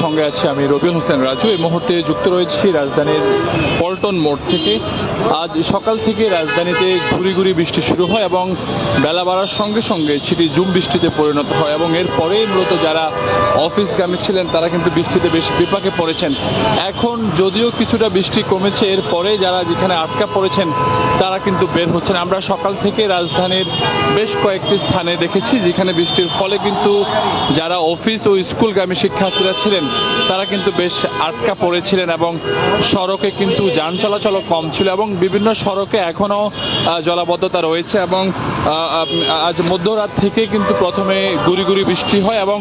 সঙ্গে আছি আমি রবিউল হোসেন রাজু। এই মুহূর্তে যুক্ত রয়েছি রাজধানীর পল্টন মোড় থেকে। আজ সকাল থেকে রাজধানীতে ঘুরি ঘুরি বৃষ্টি শুরু হয় এবং বেলা বাড়ার সঙ্গে সঙ্গে সেটি ঝুম বৃষ্টিতে পরিণত হয় এবং এরপরেই মূলত যারা অফিসগামী ছিলেন তারা কিন্তু বৃষ্টিতে বেশ বিপাকে পড়েছেন। এখন যদিও কিছুটা বৃষ্টি কমেছে, এরপরে যারা যেখানে আটকা পড়েছেন তারা কিন্তু বের হচ্ছেন। আমরা সকাল থেকে রাজধানীর বেশ কয়েকটি স্থানে দেখেছি যেখানে বৃষ্টির ফলে কিন্তু যারা অফিস ও স্কুলগামী শিক্ষার্থীরা ছিলেন তারা কিন্তু বেশ আটকা পড়েছিলেন এবং সড়কে কিন্তু যান চলাচলও কম ছিল এবং বিভিন্ন সড়কে এখনো জলাবদ্ধতা রয়েছে এবং আজ মধ্যরাত থেকে কিন্তু প্রথমে গুড়ি গুড়ি বৃষ্টি হয় এবং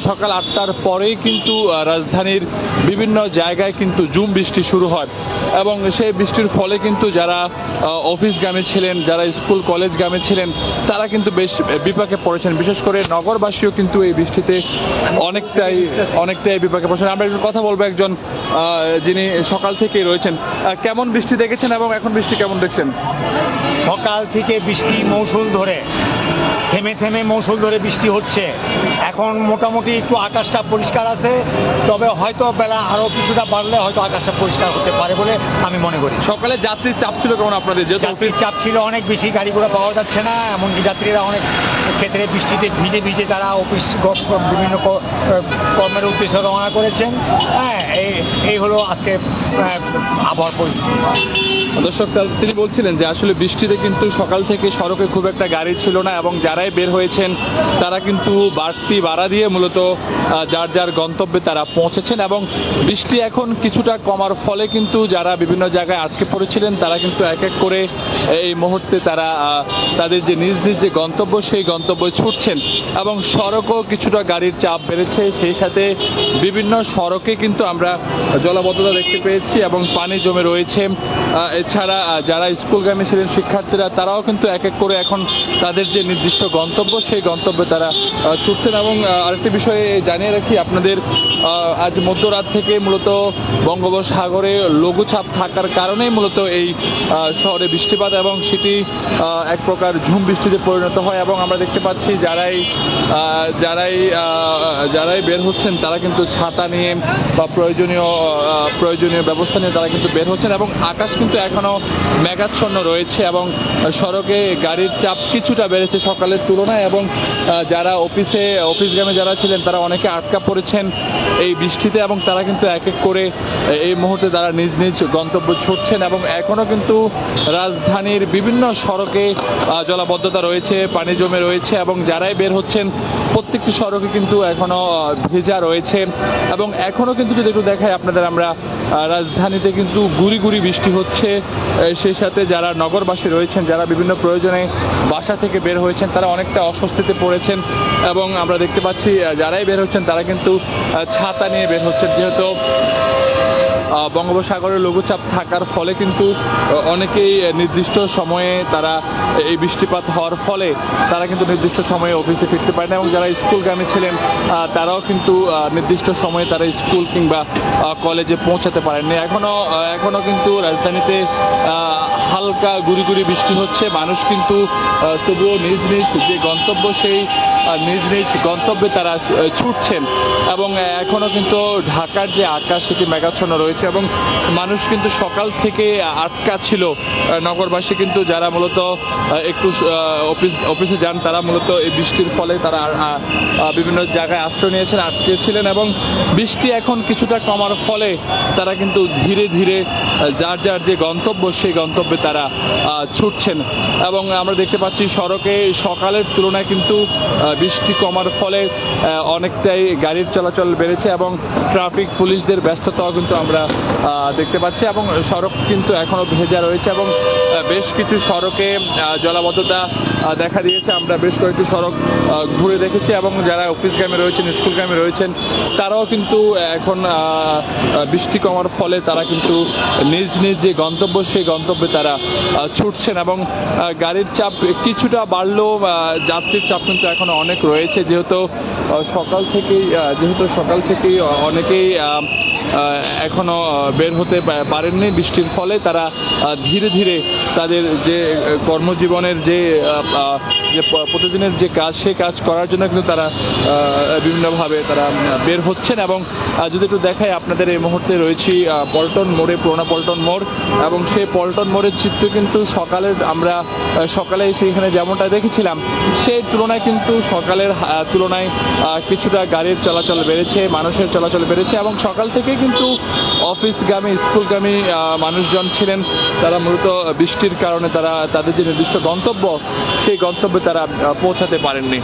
সকাল 8টার পরেই কিন্তু রাজধানীর বিভিন্ন জায়গায় কিন্তু ঝুম বৃষ্টি শুরু হয় এবং সেই বৃষ্টির ফলে কিন্তু যারা অফিসগামী ছিলেন, যারা স্কুল কলেজগামী ছিলেন তারা কিন্তু বেশ বিপাকে পড়েছেন। বিশেষ করে নগরবাসীও কিন্তু এই বৃষ্টিতে অনেকটাই বিপাকে পড়েছেন। আমরা একটু কথা বলবো একজন যিনি সকাল থেকেই রয়েছেন। কেমন বৃষ্টি দেখেছেন এবং এখন বৃষ্টি কেমন দেখছেন? সকাল থেকে বৃষ্টি মৌসুল ধরে থেমে থেমে মৌসুল ধরে বৃষ্টি হচ্ছে। এখন মোটামুটি একটু আকাশটা পরিষ্কার আছে, তবে হয়তো বেলা আরো কিছুটা বাড়লে হয়তো আকাশটা পরিষ্কার হতে পারে বলে আমি মনে করি। সকালে যাত্রীর চাপ ছিল কেমন আপনাদের? যেহেতু যাত্রীর চাপ ছিল অনেক বেশি, গাড়ি ঘোড়া পাওয়া যাচ্ছে না, এমনকি যাত্রীরা অনেক ক্ষেত্রে বৃষ্টিতে ভিজে ভিজে তারা অফিস বিভিন্ন কর্মের উদ্দেশ্যে রওনা করেছেন। হ্যাঁ, এই হলো আজকে আবহাওয়ার পরিস্থিতি। দর্শক, তিনি বলছিলেন যে আসলে বৃষ্টিতে কিন্তু সকাল থেকে সড়কে খুব একটা গাড়ি ছিল না এবং যারাই বের হয়েছেন তারা কিন্তু বাড়তি ভাড়া দিয়ে মূলত যার যার গন্তব্যে তারা পৌঁছেছেন এবং বৃষ্টি এখন কিছুটা কমার ফলে কিন্তু যারা বিভিন্ন জায়গায় আটকে পড়েছিলেন তারা কিন্তু এক এক করে এই মুহূর্তে তারা তাদের যে নিজ নিজ যে গন্তব্য সেই গন্তব্যে ছুটছেন এবং সড়কও কিছুটা গাড়ির চাপ বেড়েছে। সেই সাথে বিভিন্ন সড়কে কিন্তু আমরা জলাবদ্ধতা দেখতে পেয়েছি এবং পানি জমে রয়েছে। এছাড়া যারা স্কুলগামী ছিলেন শিক্ষার্থীরা তারাও কিন্তু এক এক করে এখন তাদের যে নির্দিষ্ট গন্তব্য সেই গন্তব্যে তারা ছুটছেন। এবং আরেকটি বিষয়ে জানিয়ে রাখি আপনাদের, আজ মধ্যরাত থেকে মূলত বঙ্গোপসাগরে লঘুচাপ থাকার কারণেই মূলত এই শহরে বৃষ্টিপাত এবং সেটি এক প্রকার ঝুম বৃষ্টিতে পরিণত হয় এবং আমরা দেখতে পাচ্ছি যারাই বের হচ্ছেন তারা কিন্তু ছাতা নিয়ে বা প্রয়োজনীয় ব্যবস্থা নিয়ে তারা কিন্তু বের হচ্ছেন এবং আকাশ কিন্তু এখনো মেঘাচ্ছন্ন রয়েছে এবং সড়কে গাড়ির চাপ কিছুটা বেড়েছে সকালের তুলনায় এবং যারা অফিসগামী যারা ছিলেন তারা অনেকে আটকা পড়েছেন এই বৃষ্টিতে এবং তারা কিন্তু এক এক করে এই মুহূর্তে তারা নিজ নিজ গন্তব্য ছুটছেন এবং এখনো কিন্তু রাজধানীর বিভিন্ন সড়কে জলাবদ্ধতা রয়েছে, পানি জমে রয়েছে এবং যারাই বের হচ্ছেন প্রত্যেকটি সড়কে কিন্তু এখনো ভেজা রয়েছে এবং এখনো কিন্তু যদি একটু দেখাই আপনাদের, আমরা রাজধানীতে কিন্তু গুড়ি গুড়ি বৃষ্টি হচ্ছে। সেই সাথে যারা নগরবাসী রয়েছেন, যারা বিভিন্ন প্রয়োজনে বাসা থেকে বের হয়েছেন তারা অনেকটা অস্বস্তিতে পড়েছেন এবং আমরা দেখতে পাচ্ছি যারাই বের হচ্ছেন তারা কিন্তু ছাতা নিয়ে বের হচ্ছেন। যেহেতু বঙ্গোপসাগরে লঘুচাপ থাকার ফলে কিন্তু অনেকেই নির্দিষ্ট সময়ে তারা এই বৃষ্টিপাত হওয়ার ফলে তারা কিন্তু নির্দিষ্ট সময়ে অফিসে ফিরতে পারে না এবং যারা স্কুলগামী ছিলেন তারাও কিন্তু নির্দিষ্ট সময়ে তারা স্কুল কিংবা কলেজে পৌঁছাতে পারেননি। এখনো কিন্তু রাজধানীতে হালকা গুড়ি গুড়ি বৃষ্টি হচ্ছে। মানুষ কিন্তু তবুও নিজ নিজ যে গন্তব্য সেই নিজ নিজ গন্তব্যে তারা ছুটছেন এবং এখনো কিন্তু ঢাকার যে আকাশ সেটি মেঘাচ্ছন্ন রয়েছে এবং মানুষ কিন্তু সকাল থেকে আটকা ছিল। নগরবাসী কিন্তু যারা মূলত একটু অফিসে যান তারা মূলত এই বৃষ্টির ফলে তারা বিভিন্ন জায়গায় আশ্রয় নিয়েছেন, আটকেছিলেন এবং বৃষ্টি এখন কিছুটা কমার ফলে তারা কিন্তু ধীরে ধীরে যার যার যে গন্তব্য সেই গন্তব্যে তারা ছুটছেন এবং আমরা দেখতে পাচ্ছি সড়কে সকালের তুলনায় কিন্তু বৃষ্টি কমার ফলে অনেকটাই গাড়ির চলাচল বেড়েছে এবং ট্রাফিক পুলিশদের ব্যস্ততাও কিন্তু আমরা দেখতে পাচ্ছি এবং সড়ক কিন্তু এখনো ভেজা রয়েছে এবং বেশ কিছু সড়কে জলাবদ্ধতা দেখা দিয়েছে। আমরা বেশ কয়েকটি সড়ক ঘুরে দেখেছি এবং যারা অফিসগামী রয়েছেন, স্কুলগামী রয়েছেন তারাও কিন্তু এখন বৃষ্টি কমার ফলে তারা কিন্তু নিজ নিজ যে গন্তব্য সেই গন্তব্যে তারা ছুটছেন এবং গাড়ির চাপ কিছুটা বাড়লেও যাত্রীর চাপ কিন্তু এখনো অনেক রয়েছে। যেহেতু সকাল থেকেই অনেকেই এখনো বের হতে পারেননি। বৃষ্টির ফলে তারা ধীরে ধীরে তাদের যে কর্মজীবনের যে প্রতিদিনের যে কাজ, সেই কাজ করার জন্য কিন্তু তারা বিভিন্নভাবে তারা বের হচ্ছেন। এবং যদি একটু দেখাই আপনাদের, এই মুহূর্তে রয়েছি পল্টন মোড়ে, পুরোনো পল্টন মোড়, এবং সেই পল্টন মোড়ের চিত্র কিন্তু আমরা সকালে সেইখানে যেমনটা দেখেছিলাম সেই তুলনায় কিন্তু সকালের তুলনায় কিছুটা গাড়ির চলাচল বেড়েছে, মানুষের চলাচল বেড়েছে, এবং সকাল থেকে কিন্তু অফিসগামী, স্কুলগামী মানুষজন ছিলেন। তারা মূলত বৃষ্টির কারণে তারা তাদের যে নির্দিষ্ট গন্তব্য, সেই গন্তব্যে তারা পৌঁছাতে পারেননি।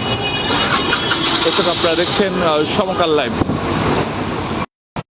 দর্শক, আপনারা দেখছেন সমকাল লাইভ।